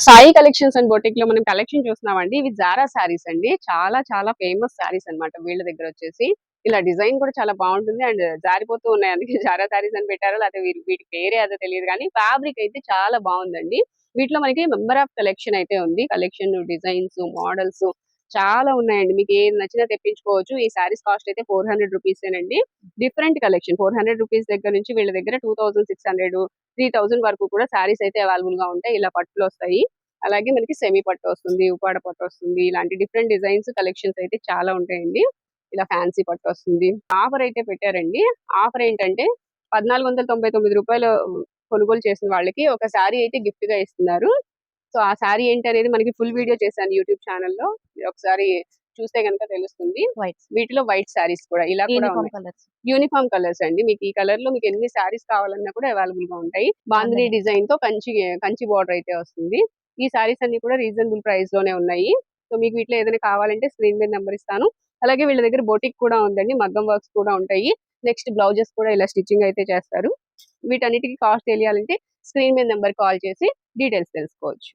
Sai collections and boutique లో మనం collection చూస్తున్నామండి. ఇవి జారా శారీస్ అండి. చాలా చాలా ఫేమస్ శారీస్ అన్నమాట వీళ్ళ దగ్గర వచ్చేసి. ఇలా డిజైన్ కూడా చాలా బాగుంటుంది అండ్ జారిపోతూ ఉన్నాయి. అందుకే జారా శారీస్ అని పెట్టారో లేకపోతే వీటి పేరే అదో తెలియదు కానీ ఫ్యాబ్రిక్ అయితే చాలా బాగుందండి. వీటిలో మనకి మెంబర్ ఆఫ్ కలెక్షన్ అయితే ఉంది. కలెక్షన్, డిజైన్స్, మోడల్స్ చాలా ఉన్నాయండి. మీకు ఏది నచ్చినా తెప్పించుకోవచ్చు. ఈ శారీస్ కాస్ట్ అయితే 400 రూపీసేనండి. డిఫరెంట్ కలెక్షన్ 400 రూపీస్ దగ్గర నుంచి వీళ్ళ దగ్గర 2600, 3000 వరకు కూడా శారీస్ అయితే అవైలబుల్ గా ఉంటాయి. ఇలా పట్టులు వస్తాయి. అలాగే మనకి సెమీ పట్టు వస్తుంది, ఉప్పాడ పట్టు వస్తుంది. ఇలాంటి డిఫరెంట్ డిజైన్స్ కలెక్షన్స్ అయితే చాలా ఉంటాయండి. ఇలా ఫ్యాన్సీ పట్టు వస్తుంది. ఆఫర్ అయితే పెట్టారండి. ఆఫర్ ఏంటంటే 1499 రూపాయలు కొనుగోలు చేసిన వాళ్ళకి ఒక శారీ అయితే గిఫ్ట్ గా ఇస్తున్నారు. సో ఆ శారీ ఏంటి అనేది మనకి ఫుల్ వీడియో చేశాను యూట్యూబ్ ఛానల్లో. మీరు ఒకసారి చూస్తే గనుక తెలుస్తుంది. వైట్ వీటిలో వైట్ శారీస్ కూడా ఇలా కూడా యూనిఫామ్ ఉన్నాయి. కలర్స్. యూనిఫామ్ కలర్స్ అండి. మీకు ఈ కలర్ లో మీకు ఎన్ని శారీస్ కావాలన్నా కూడా అవైలబుల్ గా ఉంటాయి. బాందిని బాగుందండి. డిజైన్ తో కంచి కంచి బార్డర్ అయితే వస్తుంది. ఈ శారీస్ అన్ని కూడా రీజనబుల్ ప్రైస్ లోనే ఉన్నాయి. సో మీకు వీటిలో ఏదైనా కావాలంటే స్క్రీన్ మీద నెంబర్ ఇస్తాను. అలాగే వీళ్ళ దగ్గర బొటిక్ కూడా ఉందండి. మగ్గం వర్క్స్ కూడా ఉంటాయి. నెక్స్ట్ బ్లౌజెస్ కూడా ఇలా స్టిచ్చింగ్ అయితే చేస్తారు. వీటన్నిటికీ కాస్ట్ తెలియాలంటే స్క్రీన్ మీద నెంబర్ కాల్ చేసి డీటెయిల్స్ తెలుసుకోవచ్చు.